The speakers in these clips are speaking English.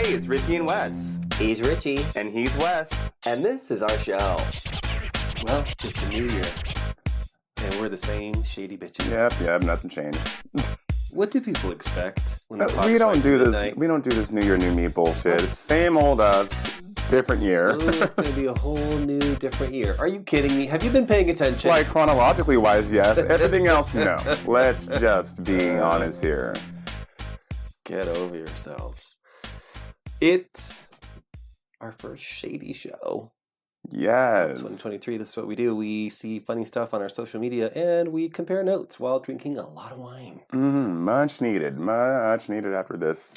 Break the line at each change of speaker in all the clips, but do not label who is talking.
Hey, it's Richie and Wes.
He's Richie.
And he's Wes.
And this is our show.
Well, it's a new year. And we're the same shady bitches.
Yep, nothing changed.
What do people expect when the clock
We don't
strikes
do this.
midnight?
We don't do this New Year, New Me bullshit. It's same old us, different year.
Ooh, it's going to be a whole new, different year. Are you kidding me? Have you been paying attention?
Like chronologically wise, yes. Everything else, no. Let's just be honest here.
Get over yourselves. It's our first shady show.
Yes.
2023, this is what we do. We see funny stuff on our social media and we compare notes while drinking a lot of wine.
Much needed. Much needed after this.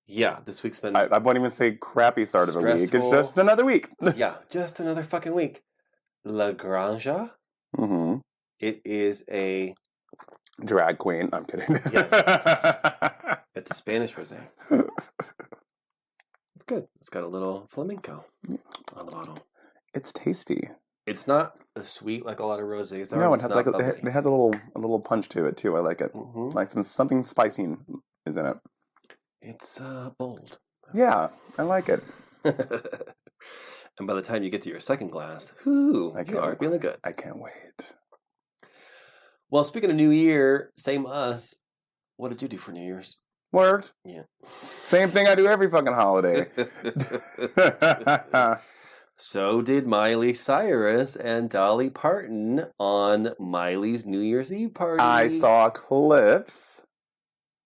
Yeah, this week's been...
I won't even say crappy start of a week. It's
Stressful.
just another week.
yeah, just another fucking week. La Granja.
Mm-hmm.
It is a...
Drag queen. I'm kidding.
It's a Spanish rosé. It's good. It's got a little flamenco on the bottle.
It's tasty.
It's not a sweet like a lot of rosés are.
No, it
It's
has
not
like
bubbly.
it has a little punch to it too. I like it.
Mhm.
Like something spicy is in it.
It's bold.
Yeah, I like it.
And by the time you get to your second glass, you are feeling good.
I can't wait.
Well, speaking of New Year, same us. What did you do for New Year's?
Worked.
Yeah.
Same thing I do every fucking holiday.
So did Miley Cyrus and Dolly Parton on Miley's New Year's Eve party.
I saw clips.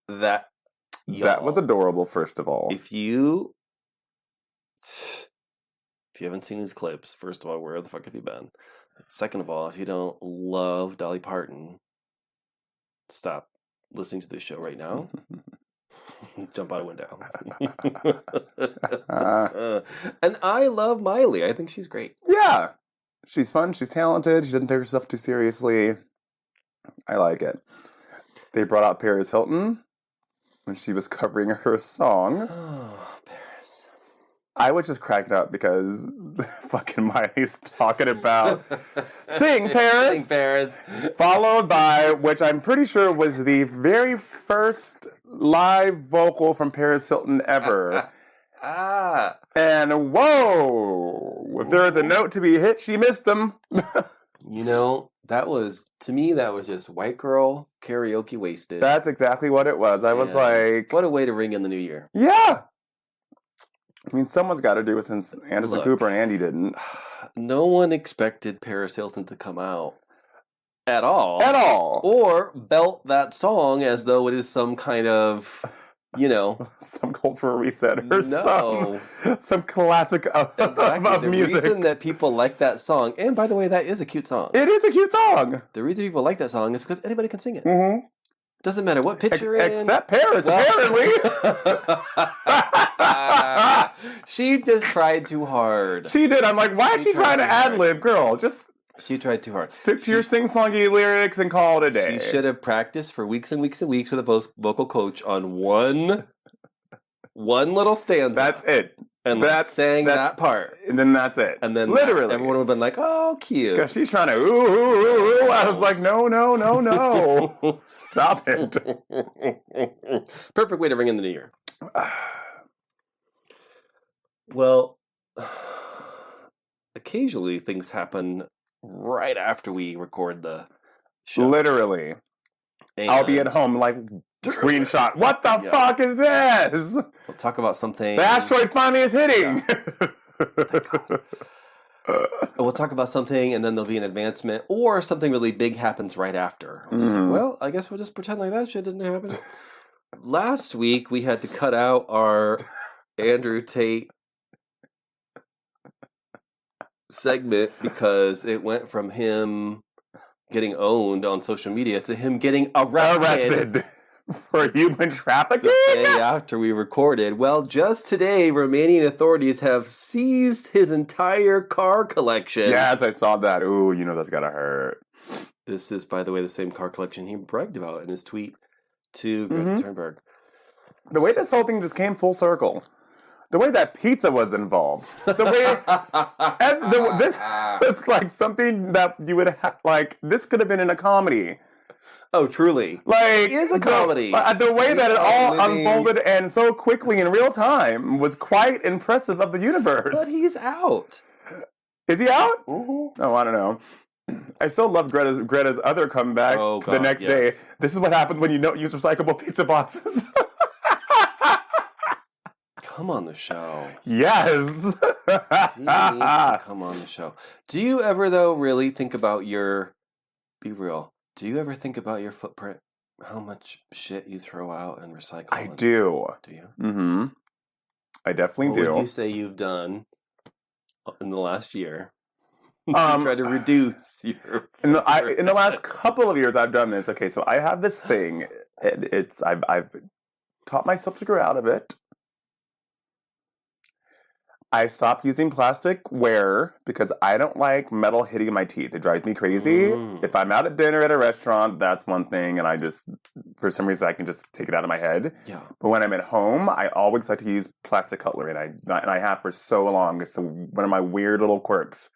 that.
That was adorable, first of all.
If you haven't seen these clips, first of all, where the fuck have you been? Second of all, if you don't love Dolly Parton, stop listening to this show right now. Jump out a window. And I love Miley. I think she's great.
Yeah. She's fun. She's talented. She doesn't take herself too seriously. I like it. They brought out Paris Hilton when she was covering her song.
Oh, Paris.
I was just cracking up because fucking Miley's talking about Sing Paris,
Sing Paris.
followed by, which I'm pretty sure was the very first live vocal from Paris Hilton ever. And whoa, if there was a note to be hit, she missed them.
You know, to me, that was just white girl karaoke wasted.
That's exactly what it was. I was
And
like,
what a way to ring in the new year.
yeah. I mean, someone's got to do it since Anderson
Look.
Cooper and Andy didn't.
No one expected Paris Hilton to come out at all.
At all.
Or belt that song as though it is some kind of,
Some cultural reset or
No.
some classic of
the
music.
reason that people like that song, and by the way, that is a cute song.
It is a cute song.
The reason people like that song is because anybody can sing it.
Mm-hmm.
Doesn't matter what pitch you're in.
Except Paris, apparently.
She just tried too hard.
She did. I'm like, why is she trying to ad-lib? Girl, just
She tried too hard.
stick to your sing-songy lyrics and call it a day.
She should have practiced for weeks and weeks and weeks with a vocal coach on one little stanza.
That's it.
And sang that part.
And then that's it.
And then
literally.
everyone would have been like, oh, cute.
Because she's trying to ooh, ooh, ooh, ooh. I was like, no. Stop it.
Perfect way to ring in the new year. Well, occasionally things happen right after we record the show.
Literally.
And
I'll be at home like screenshot. What the fuck is this?
We'll talk about something.
The asteroid finally is hitting.
We'll talk about something, and then there'll be an advancement, or something really big happens right after. I'm just like, well, I guess we'll just pretend like that shit didn't happen. Last week, we had to cut out our Andrew Tate segment because it went from him getting owned on social media to him getting arrested.
For human trafficking?
The day after we recorded. Well, just today, Romanian authorities have seized his entire car collection.
Yes, I saw that. Ooh, that's gotta hurt.
This is, by the way, the same car collection he bragged about in his tweet to Greta Thunberg.
The way this whole thing just came full circle. The way that pizza was involved. The way... this was like something that you would have... Like, this could have been in a comedy.
Oh, truly.
Like,
It is a comedy.
The way that it
We
all
are living-
unfolded and so quickly in real time was quite impressive of the universe.
But he's out.
Is he out?
Mm-hmm.
Oh, I don't know. I still love Greta's other comeback
Oh,
the
God,
next
yes.
day. This is what happens when you don't use recyclable pizza boxes.
Come on the show.
Yes.
She needs to come on the show. Do you ever, though, really think about your... Be real. Do you ever think about your footprint? How much shit you throw out and recycle?
I do.
Do you?
Mm-hmm. I definitely
What
do.
would you say you've done in the last year to
Um,
try to reduce your...
In the last couple of years, I've done this. Okay, so I have this thing. I've taught myself to grow out of it. I stopped using plasticware because I don't like metal hitting my teeth. It drives me crazy.
Mm.
If I'm out at dinner at a restaurant, that's one thing, and I just, for some reason, I can just take it out of my head.
Yeah.
But when I'm at home, I always like to use plastic cutlery, and I have for so long. It's one of my weird little quirks.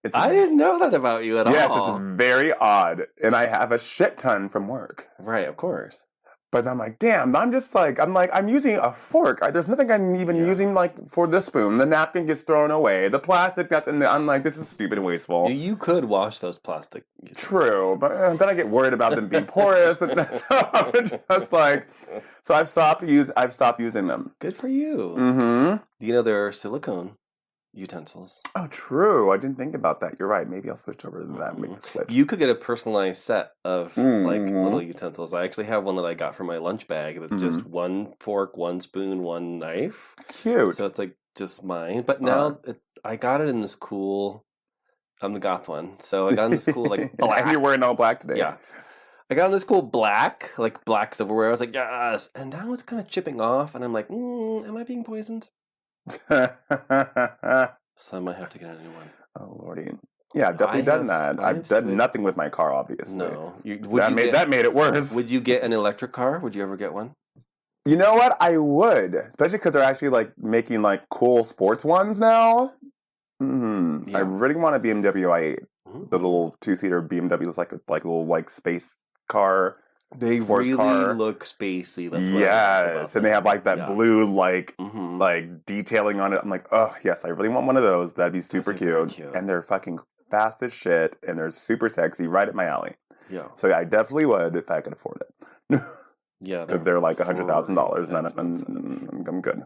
It's
I didn't know that about you at
Yes,
all.
it's very odd, and I have a shit ton from work.
Right, of course.
But I'm like, damn, I'm using a fork. There's nothing I'm even using like for the spoon. The napkin gets thrown away. The plastic that's in there, I'm like, this is stupid and wasteful.
You could wash those plastic utensils.
True, but then I get worried about them being porous, and so I'm just like, so I've stopped using them.
Good for you.
Mm-hmm.
Do you know there are silicone utensils?
Oh, true. I didn't think about that. You're right. Maybe I'll switch over to that. Make the switch.
You could get a personalized set of like
Mhm.
little utensils. I actually have one that I got for my lunch bag that's just one fork, one spoon, one knife.
Cute.
So it's like just mine. But now I got it in this cool. I'm the goth one, so I got in this cool like black.
And you're wearing all black today.
Yeah. I got in this cool black silverware. I was like, yes. And now it's kind of chipping off, and I'm like, am I being poisoned? So I might have to get a new one.
Oh, Lordy. Yeah, I've definitely done that. I've done nothing with my car, obviously.
No.
That made it worse.
Would you get an electric car? Would you ever get one?
You know what? I would. Especially because they're actually like making like cool sports ones now. Mm-hmm.
Yeah.
I really want a BMW i8.
Mm-hmm.
The little two-seater BMW is like a little like space car.
They
sports
really
car.
look spacey. That's what I like about
Yes, and they have like that
Yeah.
blue like
Mhm.
like detailing on it. I'm like, oh yes, I really want one of those. That'd be super
Those are very
cute.
cute.
And they're fucking fast as shit, and they're super sexy, right at my alley.
Yeah.
So yeah, I definitely would if I could afford it.
Yeah.
Because they're like $100,000, and
expensive.
I'm good.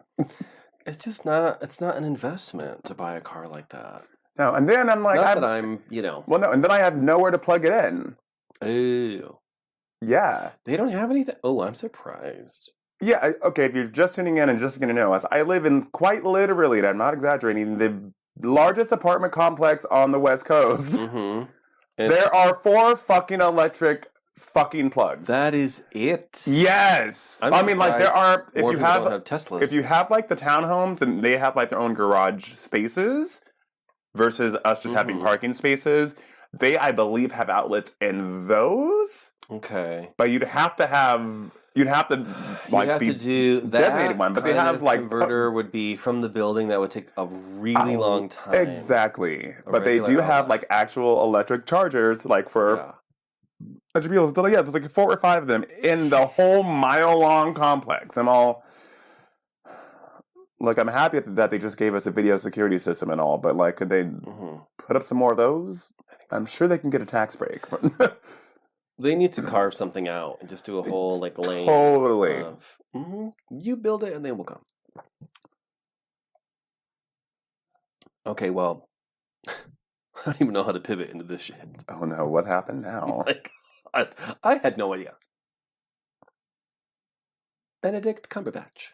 It's just not. It's not an investment to buy a car like that.
No, and then I'm like,
Not that I'm. You know.
well, no, and then I have nowhere to plug it in.
Ew.
Yeah.
They don't have anything. Oh, I'm surprised.
Yeah, okay, if you're just tuning in and just going to know us, I live in quite literally, and I'm not exaggerating, the largest apartment complex on the West Coast.
Mm-hmm.
There are 4 fucking electric fucking plugs.
That is it.
Yes.
I'm
I mean, like, there are, if
More
you
people
have,
don't have Teslas.
if you have, like, the townhomes and they have, like, their own garage spaces versus us just having
Mhm.
parking spaces, they, I believe, have outlets in those.
Okay.
But you'd have to like
you have
be
to do that
designated one, but they
kind
have
of
like
converter would be from the building. That would take a really long time.
Exactly,
A
but they do
regular
have
outlet.
like actual electric chargers, like for
Yeah.
electric vehicles. So, yeah, there's like 4 or 5 of them in the whole mile-long complex. I'm all like, I'm happy that they just gave us a video security system and all, but like, could they
Mhm.
put up some more of those? I'm sure they can get a tax break.
They need to carve something out and just do a whole like lane.
Totally.
You build it and they will come. Okay, well, I don't even know how to pivot into this shit.
Oh no, what happened now?
Like, I had no idea. Benedict Cumberbatch.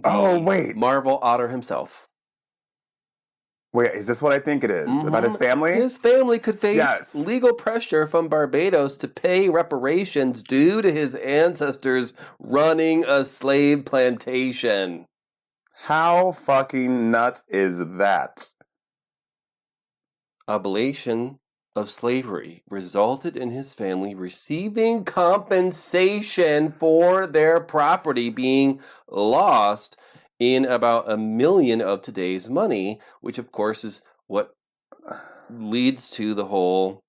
Oh,
The
wait.
Marvel Otter himself.
Wait, is this what I think it is? About his family?
His family could face
Yes.
legal pressure from Barbados to pay reparations due to his ancestors running a slave plantation.
How fucking nuts is that?
Ablation of slavery resulted in his family receiving compensation for their property being lost in about $1 million of today's money, which of course is what leads to the whole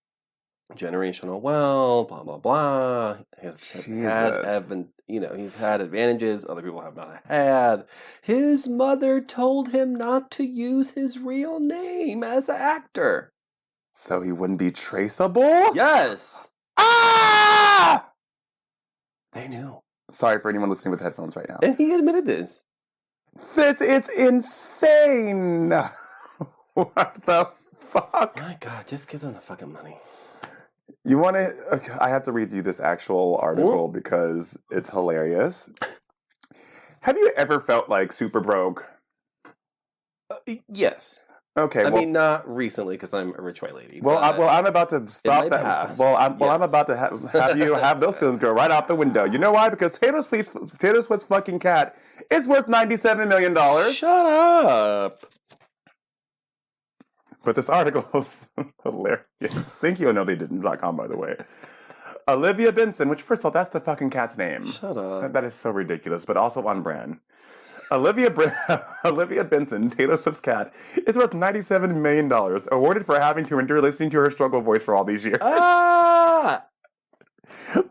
generational wealth, blah blah blah. He's he's had advantages other people have not had. His mother told him not to use his real name as an actor.
So he wouldn't be traceable?
Yes.
Ah!
They knew.
Sorry for anyone listening with headphones right now.
And he admitted this.
This is insane. What the fuck?
My God, just give them the fucking money.
You want to... Okay, I have to read you this actual article because it's hilarious. Have you ever felt like super broke?
Yes.
Okay,
I mean, not recently because I'm a rich white lady.
Well, I'm about to stop that.
Past,
I'm about to have you have those feelings go right out the window. You know why? Because Taylor Swift's fucking cat is worth $97 million.
Shut up.
But this article is hilarious. Thank you, no, they didn't.com, by the way. Olivia Benson, which, first of all, that's the fucking cat's name.
Shut up.
That is so ridiculous, but also on brand. Olivia Benson, Taylor Swift's cat, is worth $97 million, awarded for having to endure listening to her struggle voice for all these years.
Ah!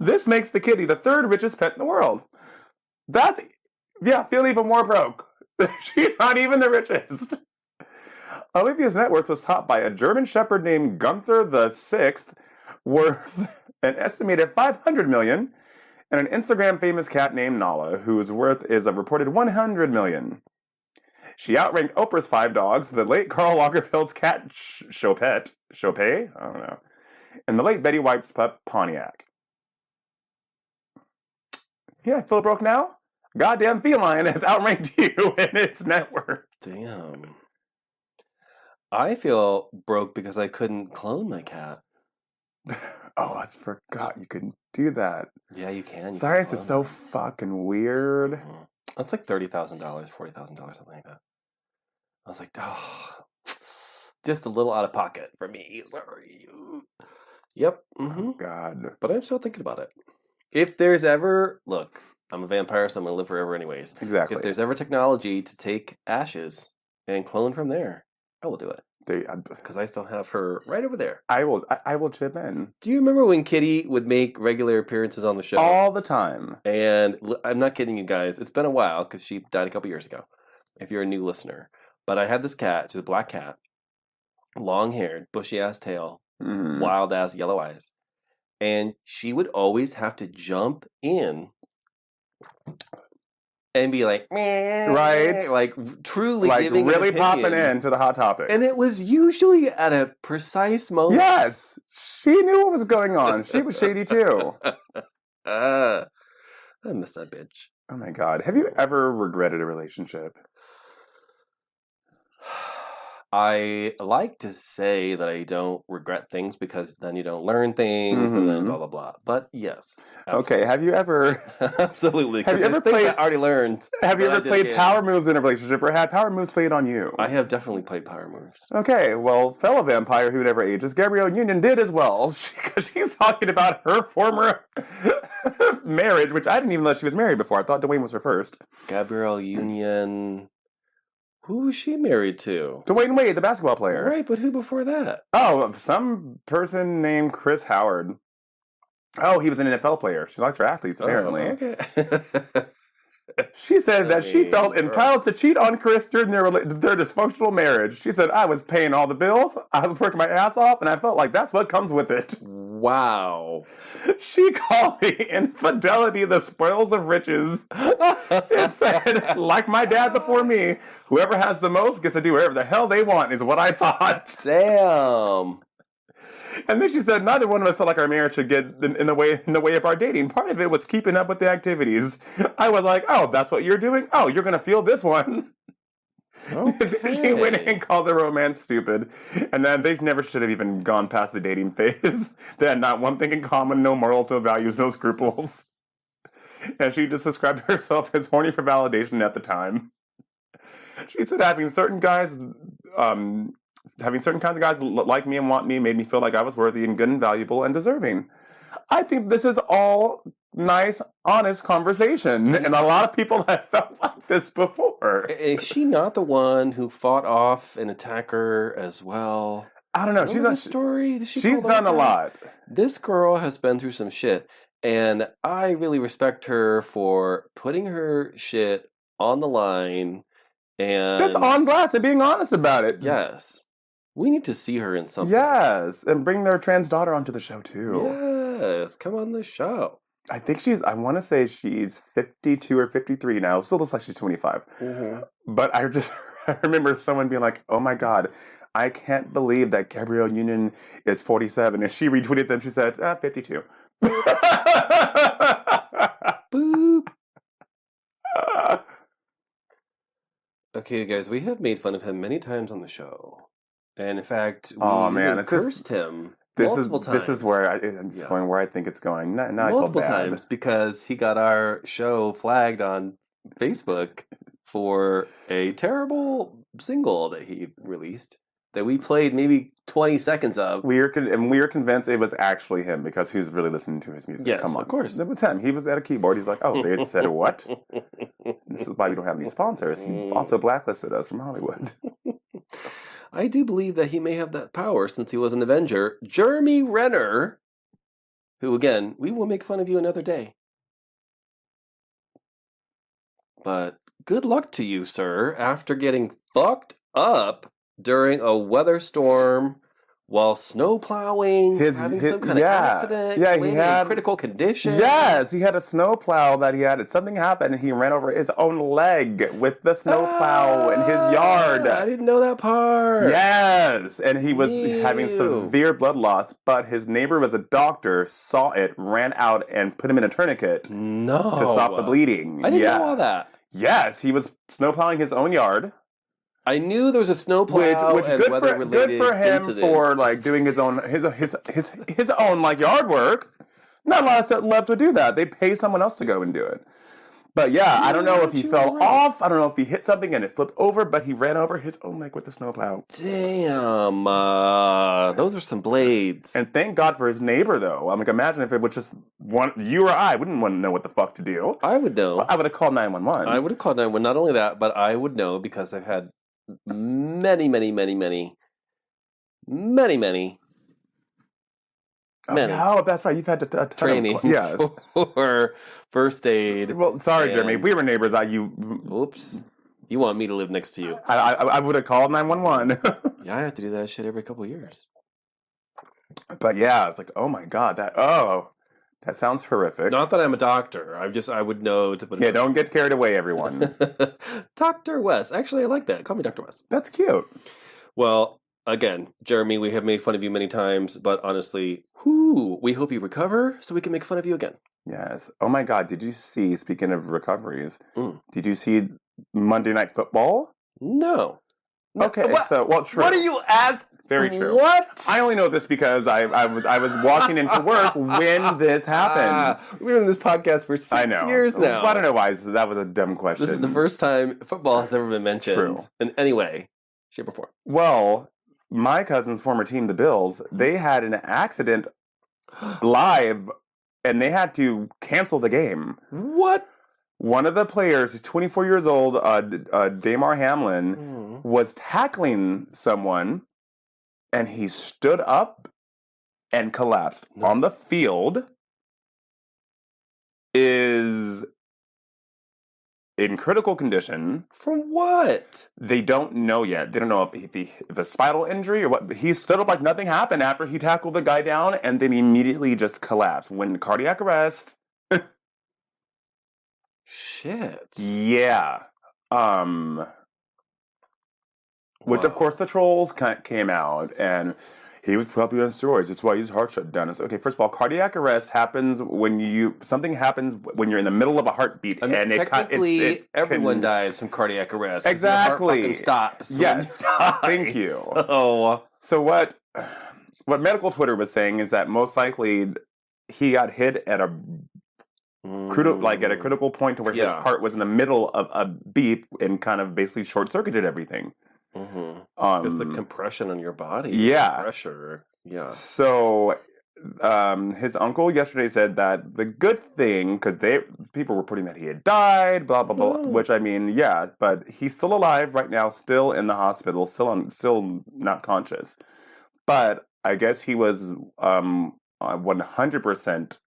This makes the kitty the third richest pet in the world. Feel even more broke. She's not even the richest. Olivia's net worth was topped by a German shepherd named Gunther VI, worth an estimated $500 million, and an Instagram famous cat named Nala, whose worth is a reported $100 million. She outranked Oprah's 5 dogs, the late Karl Lagerfeld's cat Chopet, I don't know, and the late Betty White's pup Pontiac. Yeah, feel broke now? Goddamn feline has outranked you in its net worth.
Damn. I feel broke because I couldn't clone my cat.
Oh, I forgot you couldn't do that.
Yeah, you can.
Science is so fucking weird.
Mm-hmm. That's like $30,000, $40,000, something like that. I was like, oh, just a little out of pocket for me. Sorry. Yep. Mm-hmm.
Oh, God.
But I'm still thinking about it. If there's ever... Look, I'm a vampire, so I'm going to live forever anyways.
Exactly.
If there's ever technology to take ashes and clone from there, I will do it. Because I still have her right over there.
I will chip in.
Do you remember when Kitty would make regular appearances on the show?
All the time.
And I'm not kidding you guys. It's been a while because she died a couple years ago. If you're a new listener. But I had this cat. She's a black cat. Long-haired, bushy-ass tail.
Mm.
Wild-ass yellow eyes. And she would always have to jump in and be like, meh,
right,
like truly
like
giving
really
an
popping
opinion.
into the hot topics.
And it was usually at a precise moment.
Yes, she knew what was going on. She was shady too.
I miss that bitch.
Oh my God, have you ever regretted a relationship?
I like to say that I don't regret things because then you don't learn things and then blah, blah, blah. But yes. Absolutely.
Okay, have you ever...
Absolutely.
Have you ever played...
I already learned.
Have you ever played power moves in a relationship or had power moves played on you?
I have definitely played power moves.
Okay, well, fellow vampire who never ages, Gabrielle Union did as well. She's talking about her former marriage, which I didn't even know she was married before. I thought Dwayne was her first.
Gabrielle Union... Who was she married to?
Dwayne Wade, the basketball player.
Right, but who before that?
Oh, some person named Chris Howard. Oh, he was an NFL player. She likes her athletes, apparently.
Oh, okay.
She said that she felt entitled to cheat on Chris during their dysfunctional marriage. She said, I was paying all the bills, I was working my ass off, and I felt like that's what comes with it.
Wow.
She called the infidelity the spoils of riches. It said, like my dad before me, whoever has the most gets to do whatever the hell they want, is what I thought.
Damn.
And then she said, neither one of us felt like our marriage should get in the way of our dating. Part of it was keeping up with the activities. I was like, oh, that's what you're doing? Oh, you're going to feel this one. Okay. She went in and called the romance stupid. And then they never should have even gone past the dating phase. They had not one thing in common, no morals, no values, no scruples. And she just described herself as horny for validation at the time. She said having certain kinds of guys like me and want me made me feel like I was worthy and good and valuable and deserving. I think this is all nice, honest conversation. And a lot of people have felt like this before.
Is she not the one who fought off an attacker as well?
I don't know.
Remember this story? Did she
She's
tell about
done a
that?
lot.
This girl has been through some shit, and I really respect her for putting her shit on the line and
Just on blast and being honest about it.
Yes, we need to see her in something.
Yes, and bring their trans daughter onto the show too.
Yes, come on the show.
I think I want to say she's 52 or 53 now. Still looks like she's 25. But I remember someone being like, oh my God, I can't believe that Gabrielle Union is 47. And she retweeted them. She said, 52.
Boop. Okay, guys, we have made fun of him many times on the show. And in fact, we even cursed him multiple times.
This is where it's going where I think it's going. Now
multiple
I feel bad.
times because he got our show flagged on Facebook for a terrible single that he released that we played maybe 20 seconds of.
We were convinced it was actually him because he was really listening to his music.
Yes,
Come on.
of course.
It was him. He was at a keyboard. He's like, oh, they said what? This is why we don't have any sponsors. He also blacklisted us from Hollywood.
I do believe that he may have that power since he was an Avenger. Jeremy Renner, who, again, we will make fun of you another day. But good luck to you, sir, after getting fucked up during a weather storm while snow plowing, having some kind of accident, he had in critical condition.
Yes, he had a snow plow that something happened and he ran over his own leg with the snow plow in his yard.
I didn't know that part.
Yes, and he was having severe blood loss, but his neighbor was a doctor, saw it, ran out and put him in a tournament to stop the bleeding.
I didn't know all that.
Yes, he was snow plowing his own yard.
I knew there was a snowplow
which
and
good
weather-related
for him
incident.
for like doing his own like yard work. Not a lot of left to do that. They pay someone else to go and do it. But yeah, I don't know if he fell off. I don't know if he hit something and it flipped over, but he ran over his own leg with the snowplow.
Damn, those are some blades.
And thank God for his neighbor, though. I'm like, imagine if it was just you or I wouldn't want to know what the fuck to do.
I would know.
I would have called 911.
I would have called 911. Not only that, but I would know because I've had many.
Oh, that's right. You've had a
training for first aid.
Well, sorry, Jeremy. If we were neighbors,
Oops. You want me to live next to you?
I would have called 911.
Yeah, I have to do that shit every couple of years.
But yeah, it's like, oh my God, that sounds horrific.
Not that I'm a doctor. I would know to put.
Yeah, don't get carried away, everyone.
Dr. West. Actually, I like that. Call me Dr. West.
That's cute.
Well, again, Jeremy, we have made fun of you many times, but honestly, we hope you recover so we can make fun of you again.
Yes. Oh my God, did you see, speaking of recoveries, did you see Monday Night Football?
No.
Okay, true.
What are you asking?
Very true.
What?
I only know this because I was walking into work when this happened.
We've been doing this podcast for 6 years now.
I don't know why. That was a dumb question.
This is the first time football has ever been mentioned.
True.
In any way, shape, or form.
Well, my cousin's former team, the Bills, they had an accident live, and they had to cancel the game.
What?
One of the players, 24 years old, Damar Hamlin, was tackling someone, and he stood up and collapsed on the field. Is in critical condition.
From what?
They don't know yet. They don't know if a spinal injury or what. He stood up like nothing happened after he tackled the guy down, and then immediately just collapsed. Went cardiac arrest.
Shit.
Yeah. Which, of course, the trolls came out, and he was probably on steroids. That's why his heart shut down. It's okay. First of all, cardiac arrest happens when something happens when you're in the middle of a heartbeat,
I mean,
and
technically everyone dies from cardiac arrest.
Exactly.
Your heart fucking stops.
Yes. Thank you.
So
what medical Twitter was saying is that most likely he got hit at a critical point to where his heart was in the middle of a beep and kind of basically short circuited everything.
Just the compression on your body.
Yeah.
Pressure. Yeah.
So his uncle yesterday said that the good thing, because people were reporting that he had died, blah, blah, blah, which I mean, yeah, but he's still alive right now, still in the hospital, still not conscious. But I guess he was 100%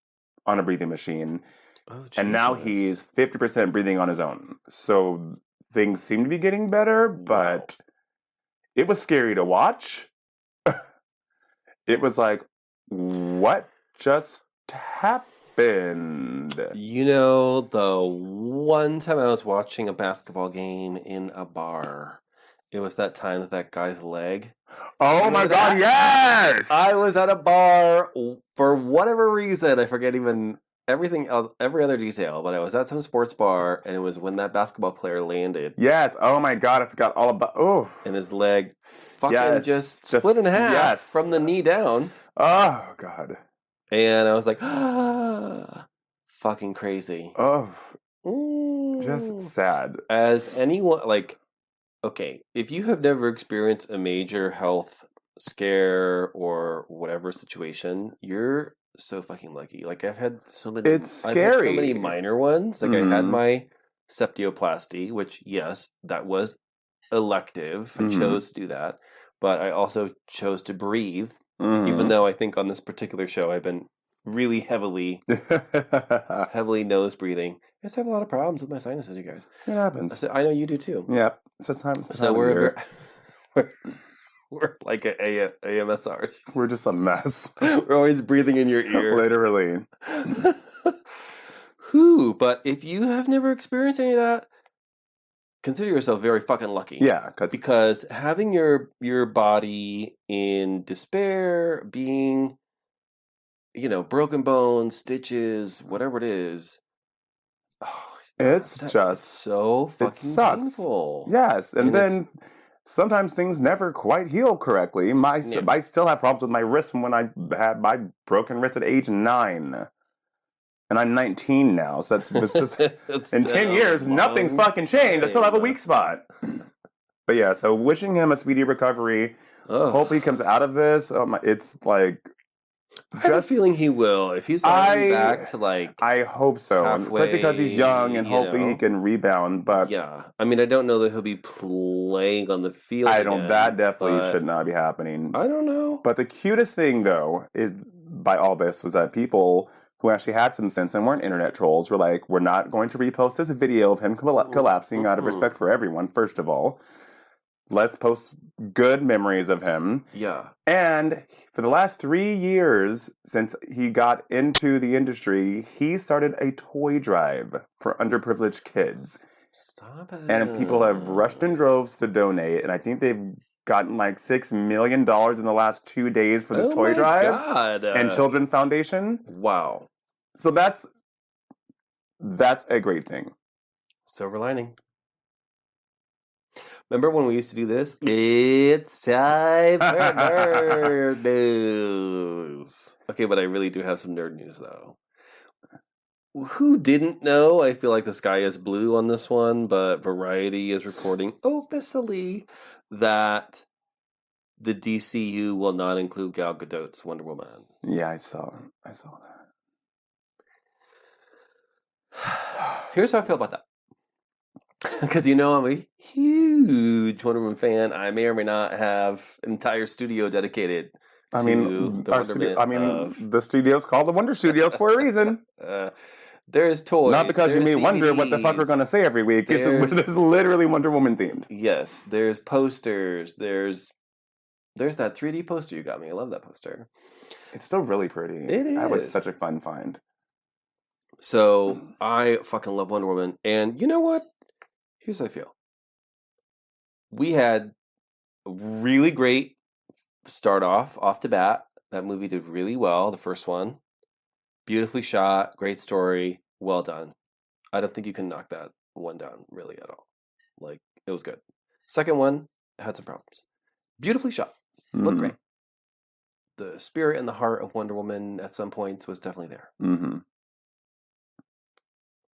on a breathing machine,
Oh,
and now
Jesus.
he's 50% breathing on his own. So things seem to be getting better, but it was scary to watch. It was like, what just happened?
You know, the one time I was watching a basketball game in a bar, it was that time with that guy's leg.
Oh my
Remember
God,
that?
yes!
I was at a bar for whatever reason. I forget even everything else, every other detail, but I was at some sports bar, and it was when that basketball player landed,
Yes, oh my God, I forgot all about. Oh,
and his leg fucking
Yes,
just
just-
split in half
yes.
from the knee down.
oh God,
And I was like, fucking crazy.
oh,
Ooh.
just sad.
As anyone, like, okay, if you have never experienced a major health scare or whatever situation, you're so fucking lucky. Like, I've had so many.
It's
I've had so
scary.
many minor ones. Like, I had
Mhm.
my septioplasty, which yes, that was elective. I
Mhm.
chose to do that, but I also chose to breathe.
Mhm.
Even though I think on this particular show I've been really heavily nose breathing. I just have a lot of problems with my sinuses, you guys.
It happens.
So I know you do too.
Yep. It's the time. It's the
So
time of
we're
year.
we're like a AMSR.
We're just a mess.
We're always breathing in your ear.
Literally.
Whew, but if you have never experienced any of that, consider yourself very fucking lucky.
Yeah,
Because having your body in despair, being, broken bones, stitches, whatever it is,
it's
that's
just
so fucking
sucks.
painful.
yes, and
And
then sometimes things never quite heal correctly. I still have problems with my wrist from when I had my broken wrist at age 9. And I'm 19 now, so it's just in 10 years, nothing's fucking changed. I still have a weak spot. But yeah, so wishing him a speedy recovery.
Ugh.
Hope he comes out of this. It's like,
I have a feeling he will. If he's not back to
I hope so, especially because he's young, and hopefully he can rebound. But
yeah, I mean, I don't know that he'll be playing on the field.
that definitely should not be happening.
I don't know.
But the cutest thing, though, is by all this was that people who actually had some sense and weren't internet trolls were like, we're not going to repost this video of him collapsing out of respect for everyone, first of all. Let's post good memories of him.
Yeah.
And for the last 3 years, since he got into the industry, he started a toy drive for underprivileged kids.
Stop it.
And people have rushed in droves to donate, and I think they've gotten like $6 million in the last 2 days for this toy drive.
God.
And Children Foundation.
Wow.
So that's a great thing.
Silver lining. Remember when we used to do this? It's time for nerd news. Okay, but I really do have some nerd news, though. Who didn't know? I feel like the sky is blue on this one, but Variety is reporting officially that the DCU will not include Gal Gadot's Wonder Woman.
Yeah, I saw that.
Here's how I feel about that. Because I'm a huge Wonder Woman fan. I may or may not have an entire studio dedicated to the wonderment
the studio's called the Wonder Studios for a reason.
There's toys.
Not because you may
DVDs,
wonder what the fuck we're going to say every week. It's literally Wonder Woman themed.
Yes, there's posters. There's that 3D poster you got me. I love that poster.
It's still really pretty.
It is.
That was such a fun find.
So I fucking love Wonder Woman. And you know what? Here's how I feel. We had a really great start off the bat. That movie did really well, the first one. Beautifully shot, great story, well done. I don't think you can knock that one down really at all. Like, it was good. Second one had some problems. Beautifully shot, looked great. The spirit and the heart of Wonder Woman at some points was definitely there.
Mm-hmm.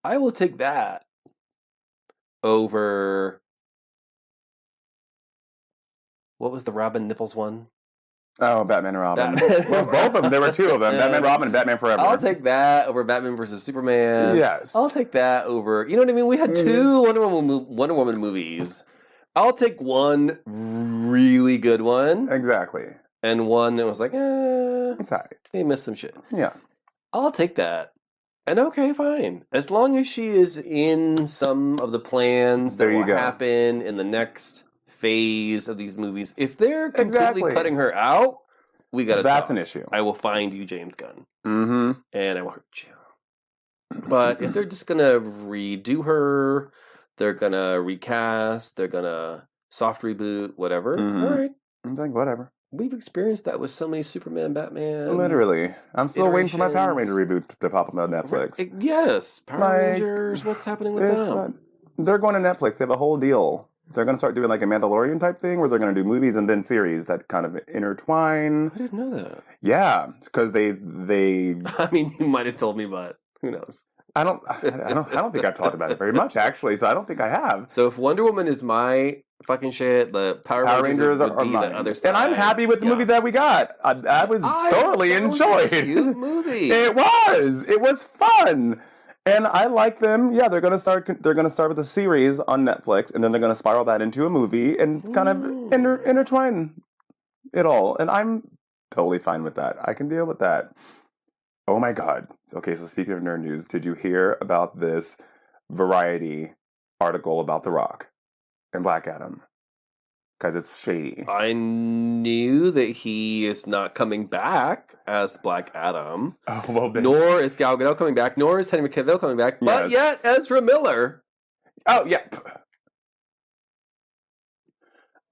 I will take that over, what was the Robin Nipples one?
Oh, Batman and Robin.
Batman.
Well, both of them. There were two of them. Batman, Robin, and Batman Forever.
I'll take that over Batman versus Superman.
Yes.
I'll take that over, you know what I mean? We had two Wonder Woman movies. I'll take one really good one.
Exactly.
and one that was like,
It's all right.
they missed some shit.
Yeah.
I'll take that. And okay, fine. As long as she is in some of the plans that
There you
will
go.
happen in the next phase of these movies. If they're completely
Exactly.
cutting her out, we gotta
That's
talk.
an issue.
I will find you, James Gunn,
Mm-hmm.
and I will hurt you. But if they're just gonna redo her, they're gonna recast, they're gonna soft reboot, whatever.
Mhm.
All right.
It's like, whatever.
We've experienced that with so many Superman, Batman.
Literally. I'm still waiting for my Power Ranger
iterations.
reboot to pop up on Netflix.
Yes, Power
Like,
Rangers. What's happening with
It's
them?
not, they're going to Netflix. They have a whole deal. They're going to start doing like a Mandalorian type thing where they're going to do movies and then series that kind of intertwine.
I didn't know that.
Yeah, because they
I mean, you might have told me, but who knows?
I don't think I've talked about it very much actually, so I don't think I have.
So if Wonder Woman is my fucking shit, the Power
Rangers
would
are
be
mine.
the other side.
And I'm happy with the movie that we got. I was thoroughly
that was
enjoyed.
a cute movie.
It was fun. And I like them. Yeah, they're gonna start with the series on Netflix, and then they're gonna spiral that into a movie and kind of intertwine it all. And I'm totally fine with that. I can deal with that. Oh my god. Okay, so speaking of nerd news, did you hear about this Variety article about The Rock and Black Adam? Because it's shady.
I knew that he is not coming back as Black Adam,
Oh well,
nor is Gal Gadot coming back, nor is Henry Cavill coming back, but
Yes.
yet Ezra Miller.
Oh yeah.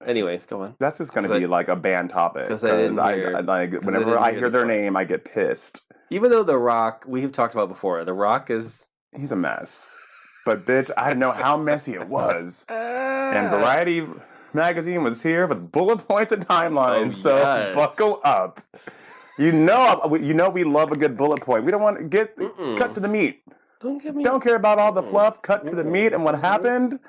Anyways, go on.
That's just going to be like a banned topic.
'cause I didn't hear-
whenever
didn't
I
hear
hear
this
their
one.
name, I get pissed.
Even though The Rock, we have talked about before, The Rock is
He's a mess. But bitch, I didn't know how messy it was. And Variety magazine was here with bullet points and timelines.
Oh,
so
yes.
buckle up. You know we love a good bullet point. We don't want to get
Mm-mm.
cut to the meat.
Don't get me.
Don't care about all the fluff. Cut to the meat and what happened.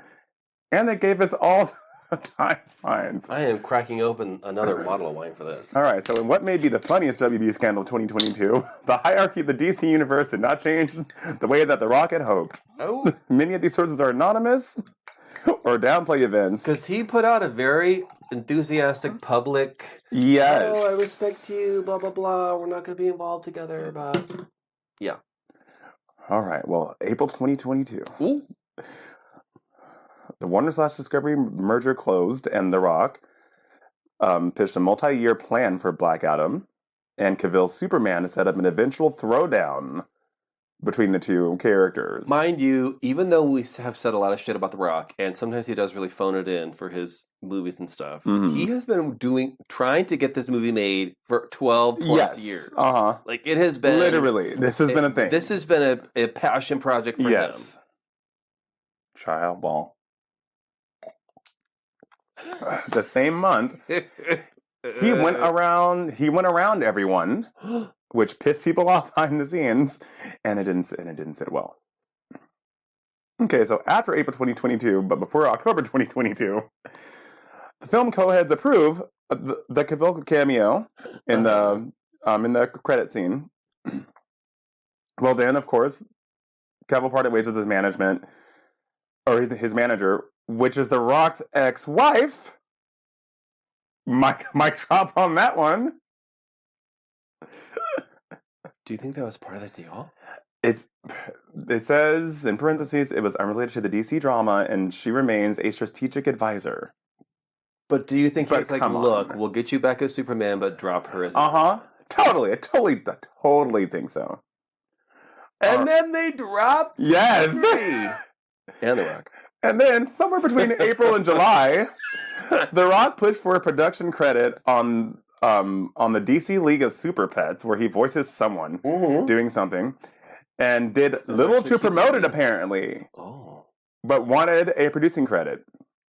And they gave us all timelines.
I am cracking open another bottle of wine for this.
All right, so in what may be the funniest WB scandal of 2022, the hierarchy of the DC universe did not change the way that The Rock had hoped.
Oh,
Many of these sources are anonymous or downplay events.
because he put out a very enthusiastic public.
Yes.
Oh, I respect you. Blah blah blah. We're not going to be involved together, but yeah.
All right, well, April 2022.
Ooh.
The Warner/Discovery merger closed, and The Rock pitched a multi-year plan for Black Adam and Cavill's Superman to set up an eventual throwdown between the two characters.
Mind you, even though we have said a lot of shit about The Rock, and sometimes he does really phone it in for his movies and stuff,
Mhm.
he has been trying to get this movie made for 12 plus
yes.
years.
Uh-huh.
Like it has been
Literally. This has been a thing.
This has been a passion project for
yes. Child ball. The same month,
him.
he went around everyone, which pissed people off behind the scenes, and it didn't sit well. Okay, so after April 2022, but before October 2022, the film co-heads approve the Cavill cameo in the credit scene. Well, then of course, Cavill parted ways with his management, or his manager, which is The Rock's ex-wife. Mic drop on that one.
Do you think that was part of the deal?
It says in parentheses it was unrelated to the DC drama, and she remains a strategic advisor.
But do you think
But
he's like,
come on.
look, we'll get you back as Superman, but drop her as
Totally. I totally think so.
And then they drop
Yes.
and The Rock.
And then somewhere between April and July, The Rock pushed for a production credit on the DC League of Super Pets, where he voices someone doing something, and did little
actually
to promote
cute.
it apparently,
Oh.
but wanted a producing credit,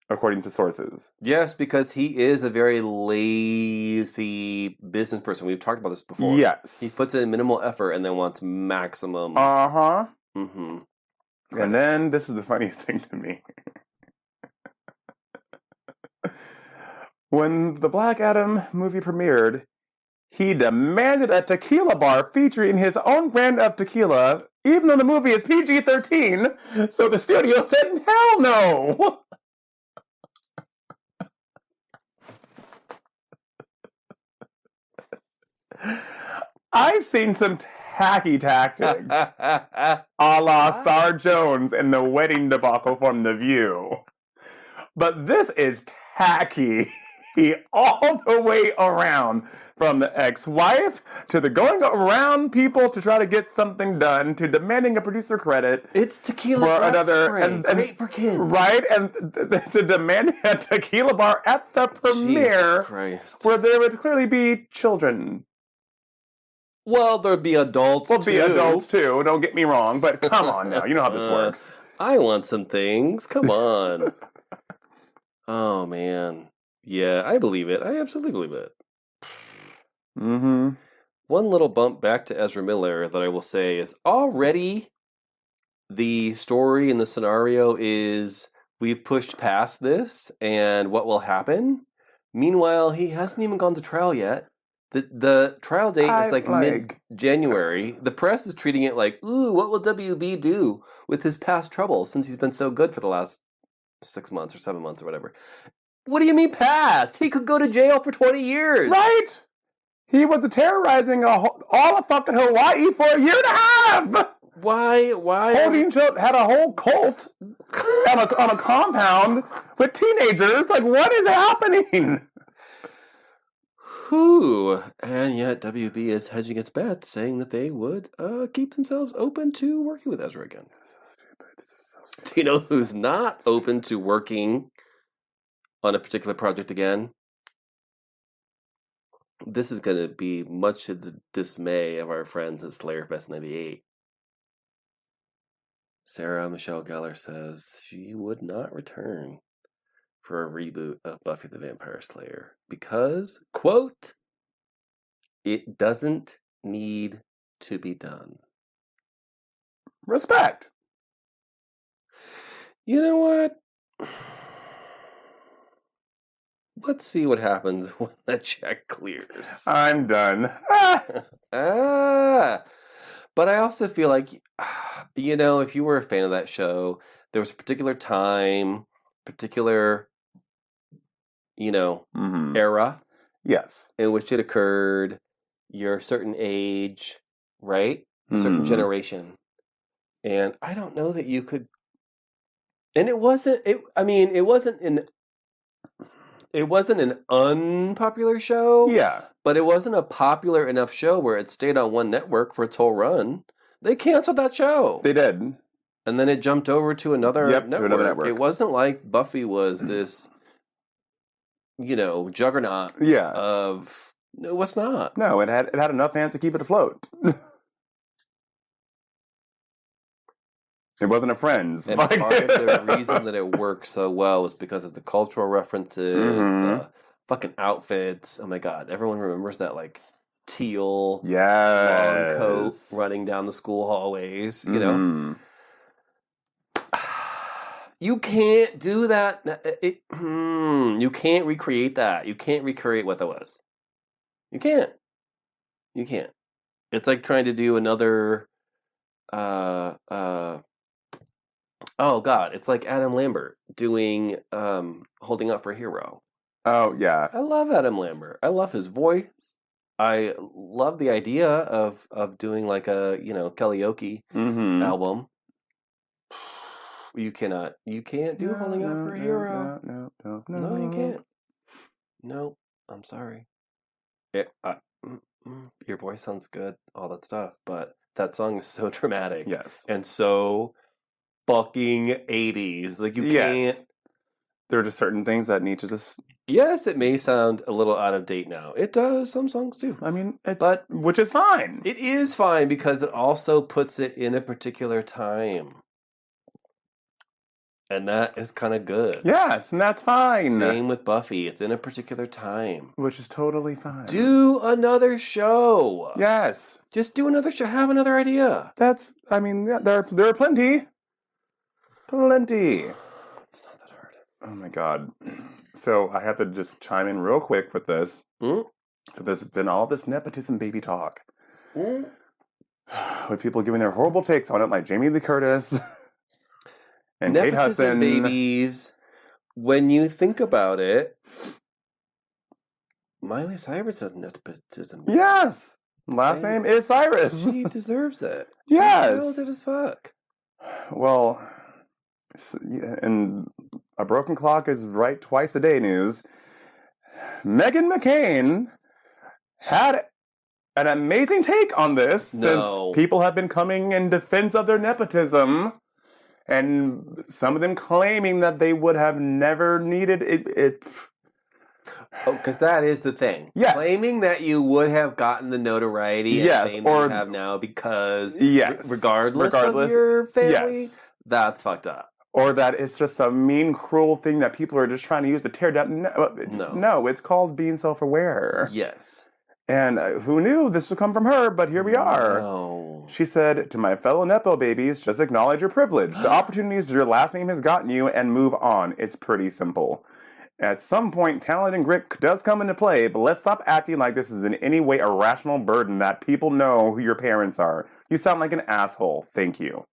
according to sources.
Yes, because he is a very lazy business person. We've talked about this before.
Yes.
He puts in minimal effort and then wants maximum.
Uh-huh.
Mm-hmm.
And then this is the funniest thing to me. When the Black Adam movie premiered, he demanded a tequila bar featuring his own brand of tequila, even though the movie is PG-13. So the studio said, hell no! I've seen some tacky tactics, a la Star Jones and the wedding debacle from The View. But this is tacky all the way around. From the ex-wife to the going around people to try to get something done to demanding a producer credit.
It's tequila
for
breath
another
spray.
and
Great for kids.
Right? And to demanding a tequila bar at the premiere
Jesus Christ.
where there would clearly be children.
Well, there'd be adults
Well,
too.
be adults too, don't get me wrong, but come on now. You know how this works.
I want some things. Come on. Oh, man. Yeah, I believe it. I absolutely believe it.
Mm-hmm.
One little bump back to Ezra Miller that I will say is already the story and the scenario is we've pushed past this and what will happen. Meanwhile, he hasn't even gone to trial yet. The trial date is like mid-January. The press is treating it like, ooh, what will WB do with his past troubles since he's been so good for the last 6 months or 7 months or whatever? What do you mean past? He could go to jail for 20 years.
Right? He was terrorizing all of fucking Hawaii for a year and a half.
Why?
Holding had a whole cult on a compound with teenagers. Like, what is happening?
Who? And yet WB is hedging its bets, saying that they would keep themselves open to working with Ezra again.
This is so stupid. This is so stupid.
Do you know who's not open to working on a particular project again? This is going to be much to the dismay of our friends at Slayer Fest 98. Sarah Michelle Gellar says she would not return for a reboot of Buffy the Vampire Slayer because, quote, it doesn't need to be done.
Respect.
You know what? Let's see what happens when the check clears.
I'm done.
But I also feel like, you know, if you were a fan of that show, there was a particular time, particular, you know, era.
Yes.
In which it occurred. You're a certain age, right? A certain generation. And I don't know that you could. And it wasn't an unpopular show.
Yeah.
But it wasn't a popular enough show where it stayed on one network for its whole run. They canceled that show.
They did.
And then it jumped over to another network.
To another network.
It wasn't like Buffy was this, you know, juggernaut of... No, it was not.
No, it had enough fans to keep it afloat. It wasn't a Friends.
And part of the reason that it worked so well was because of the cultural references, the fucking outfits. Oh my god, everyone remembers that like teal long coat running down the school hallways, you know? You can't do that. You can't recreate that. You can't recreate what that was. You can't. You can't. It's like trying to do another oh god, it's like Adam Lambert doing Holding Up for a Hero.
Oh yeah.
I love Adam Lambert. I love his voice. I love the idea of doing like a, you know, karaoke album. You can't do Holding Up for a Hero. No, you can't. No, I'm sorry. Your voice sounds good, all that stuff, but that song is so dramatic.
Yes.
And so fucking 80s. Like, you can't...
There are just certain things that need to just...
Yes, it may sound a little out of date now. It does. Some songs do.
I mean, which is fine.
It is fine because it also puts it in a particular time. And that is kind of good.
Yes, and that's fine.
Same with Buffy. It's in a particular time.
Which is totally fine.
Do another show.
Yes.
Just do another show. Have another idea.
I mean, there are plenty. Plenty.
It's not that hard.
Oh my god. So I have to just chime in real quick with this. So there's been all this nepotism baby talk. With people giving their horrible takes on it, like Jamie Lee Curtis and Kate Hudson.
Babies. When you think about it, Miley Cyrus has nepotism.
Yes. Last name is Cyrus.
She deserves it.
Yes.
She's talented as fuck.
Well, and a broken clock is right twice a day news. Meghan McCain had an amazing take on this since people have been coming in defense of their nepotism, and some of them claiming that they would have never needed it.
Oh, because that is the thing.
Yes.
Claiming that you would have gotten the notoriety and fame that you have now because regardless of your family, that's fucked up.
Or that it's just a mean, cruel thing that people are just trying to use to tear down. No, it's called being self-aware.
Yes.
And who knew this would come from her, but here we are.
No.
She said, to my fellow Nepo babies, just acknowledge your privilege. The opportunities your last name has gotten you and move on. It's pretty simple. At some point, talent and grit does come into play, but let's stop acting like this is in any way a rational burden that people know who your parents are. You sound like an asshole. Thank you.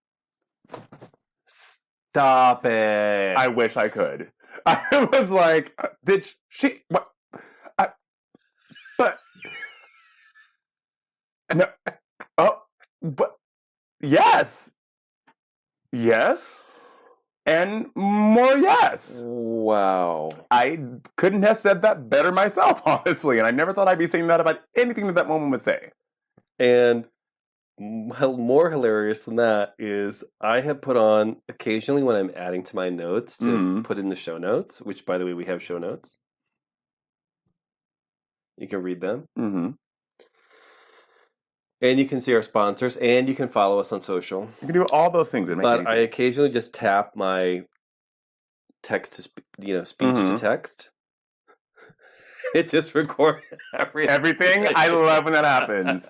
Stop it.
I wish I could. I was like, did she... What? But... No. Oh, but... Yes. Yes. And more yes.
Wow.
I couldn't have said that better myself, honestly. And I never thought I'd be saying that about anything that woman would say.
And more hilarious than that is I have put on, occasionally when I'm adding to my notes to put in the show notes, which, by the way, we have show notes. You can read them.
Mm-hmm.
And you can see our sponsors, and you can follow us on social.
You can do all those things.
But I occasionally just tap my text to speech to text. It just records
everything. I love when that happens.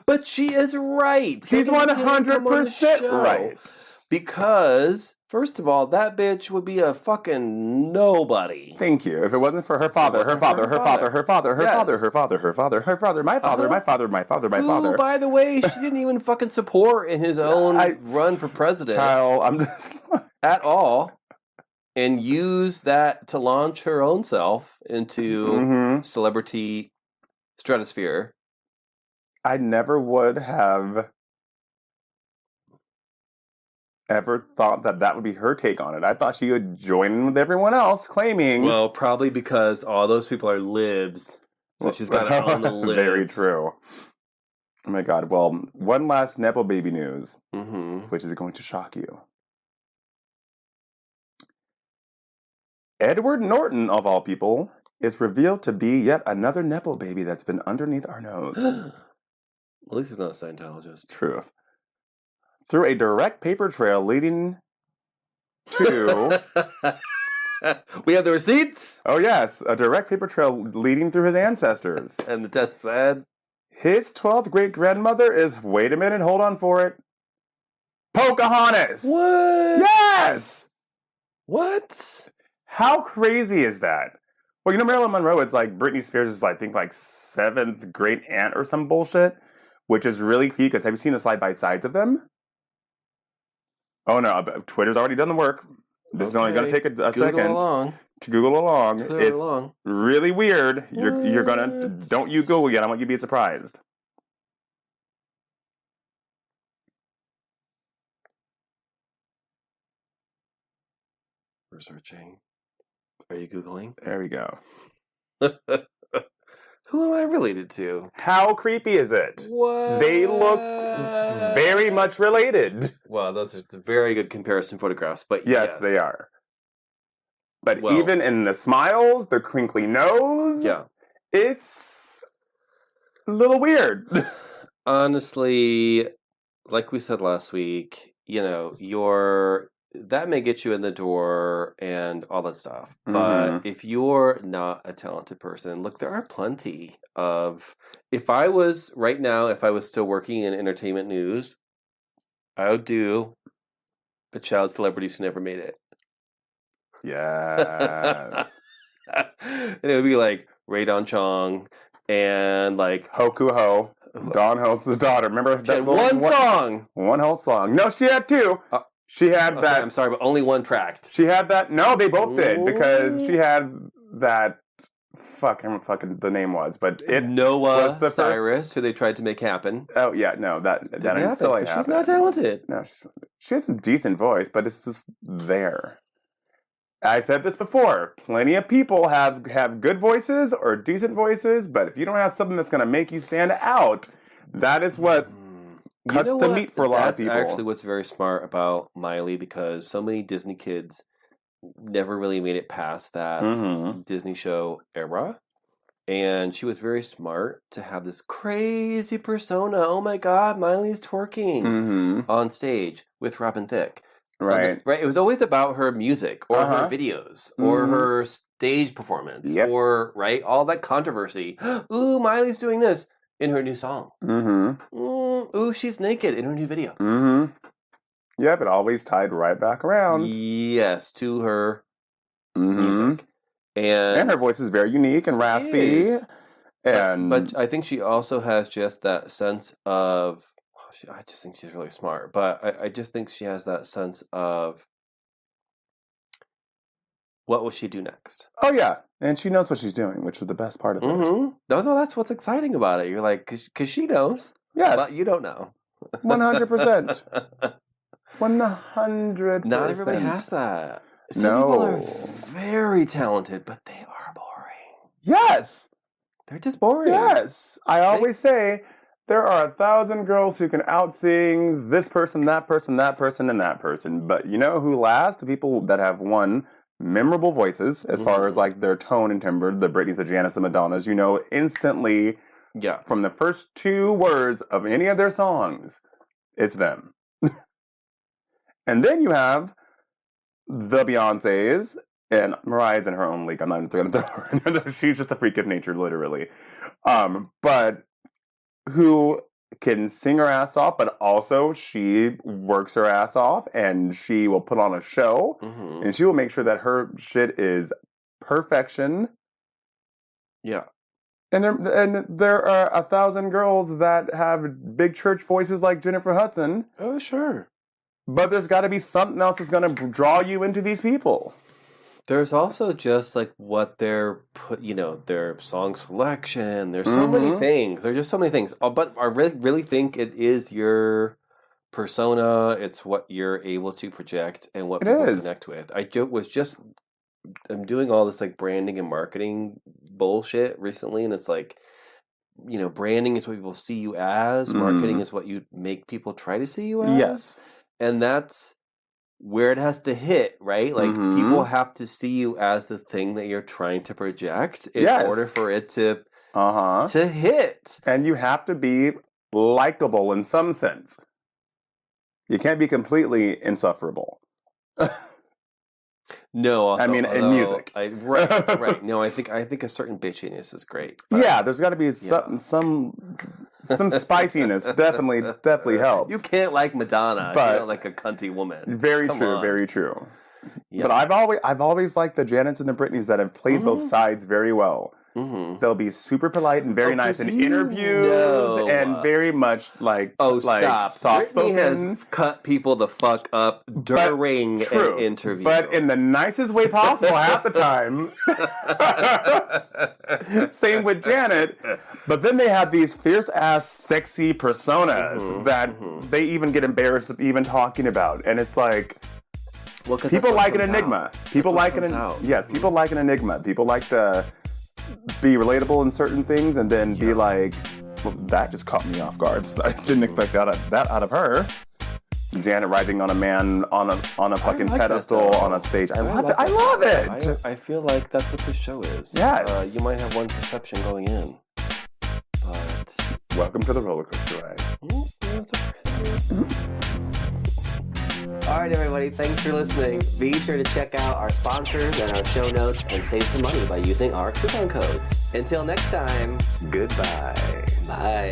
But she is right.
She's 100% right.
Because, first of all, that bitch would be a fucking nobody.
Thank you. If it wasn't for her father, my father.
Who, by the way, she didn't even fucking support in his own run for president.
Child, I'm just...
at all. And use that to launch her own self into celebrity stratosphere.
I never would have ever thought that would be her take on it. I thought she would join in with everyone else claiming...
Well, probably because all those people are libs. So she's got it on the libs.
Very true. Oh my God. Well, one last Nepo baby news, which is going to shock you. Edward Norton, of all people, is revealed to be yet another Nepo baby that's been underneath our nose.
At least he's not a Scientologist.
Truth. Through a direct paper trail leading to...
We have the receipts!
Oh, yes. A direct paper trail leading through his ancestors.
And the death said...
His 12th great-grandmother is... Wait a minute, hold on for it. Pocahontas!
What?
Yes!
What?
How crazy is that? Well, Marilyn Monroe is like... Britney Spears is, I think, like 7th great-aunt or some bullshit. Which is really key, because have you seen the side-by-sides of them? Oh, no. Twitter's already done the work. This is only going to take a second. To Google along. It's really weird. You're going to... Don't you Google yet. I want you to be surprised.
Researching. Are you Googling?
There we go.
Who am I related to?
How creepy is it?
What?
They look very much related.
Well, those are very good comparison photographs, but
yes, they are. But even in the smiles, the crinkly nose, it's a little weird.
Honestly, like we said last week, that may get you in the door and all that stuff. But if you're not a talented person, look, there are plenty of... If I was still working in entertainment news, I would do a child celebrities who never made it.
Yes.
And it would be like Ray Don Chong and like...
Hoku Ho. Don Ho's daughter. Remember that
one song?
One whole song. No, she had two. She had that...
I'm sorry, but only one tracked.
She had that... No, they both did, because she had that fuck, I don't fucking the name was, but it
Noah
was the first.
Cyrus, who they tried to make happen.
Oh yeah, no, that
Didn't
ain't
happen,
still ain't
'cause she's
happening.
not talented.
No, she has a decent voice, but it's just there. I said this before. Plenty of people have good voices or decent voices, but if you don't have something that's going to make you stand out, that is what cuts the meat for a lot of people.
That's actually what's very smart about Miley, because so many Disney kids never really made it past that
Mm-hmm.
Disney show era. And she was very smart to have this crazy persona. Oh my God, Miley's twerking
Mm-hmm.
on stage with Robin Thicke.
Right.
Right. It was always about her music or
Uh-huh.
her videos or
Mhm.
her stage performance
Yep.
or, right, all that controversy. Ooh, Miley's doing this in her new song.
Mm-hmm.
Ooh, she's naked in her new video.
Mm-hmm. Yep, it always tied right back around.
Yes, to her
Mm-hmm.
music.
And her voice is very unique and raspy.
is.
And
But I think she also has just that sense of, I just think she's really smart, but I just think she has that sense of, what will she do next?
oh yeah, and she knows what she's doing, which is the best part of it.
Mm-hmm. No, that's what's exciting about it. You're like, because she knows,
Yes,
but you don't know.
100%. 100%.
Not everybody has that. Some
No.
people are very talented, but they are boring.
Yes,
They're just boring.
yes. I always say there are 1,000 girls who can outsing this person, that person, that person, and that person. But you know who lasts? The people that have memorable voices, as far as like their tone and timbre, the Britneys, the Janis, the Madonnas. You know instantly
Yeah.
from the first 2 words of any of their songs, it's them. And then you have the Beyoncés, and Mariah's in her own league. I'm not even going to throw her. She's just a freak of nature, literally. But who can sing her ass off, but also she works her ass off, and she will put on a show,
Mm-hmm.
and she will make sure that her shit is perfection.
Yeah.
And there are 1,000 girls that have big church voices like Jennifer Hudson,
Oh, sure.
but there's got to be something else that's going to draw you into these people.
There's also just like what they're their song selection. There's so many
Mhm.
things. There's just so many things. But I really think it is your persona. It's what you're able to project and what
It
people
is.
connect with. I'm doing all this like branding and marketing bullshit recently, and it's like, branding is what people see you as. Marketing
Mhm.
is what you make people try to see you as.
Yes.
And that's where it has to hit, right? Like,
Mhm.
people have to see you as the thing that you're trying to project in
Yes.
order for it to
Uh-huh.
hit.
And you have to be likable in some sense. You can't be completely insufferable.
No,
I mean, in music.
Right. No, I think a certain bitchiness is great. but
Yeah, there's got to be some spiciness. Definitely helps.
You can't like Madonna,
But-
like a cunty woman.
Very
Come
true.
on.
Very true.
Yeah.
But I've always liked the Janets and the Britneys that have played both sides very well.
Mhm.
They'll be super polite and very nice in
'cause you
interviews
know.
and very much like
Oh, stop.
soft
Britney has
spoken.
cut people the fuck up during
True,
an interview.
but in the nicest way possible half the time. Same with Janet. But then they have these fierce ass sexy personas that they even get embarrassed of even talking about. And it's like
Well, 'cause
people
that's what
like an
comes
enigma.
out.
People
That's what
like an
comes out.
yes, people like an enigma. People like to be relatable in certain things and then be like, well, that just caught me off guard. I didn't expect that out of her. Janet riding on a man on a fucking
like that,
pedestal
though.
on a stage. I love
like
it. I
that.
love it.
I feel like that's what this show is.
Yes.
You might have one perception going in, but
Welcome to the roller coaster ride.
that's a phrase. All right, everybody. Thanks for listening. Be sure to check out our sponsors and our show notes and save some money by using our coupon codes. Until next time,
Goodbye.
bye.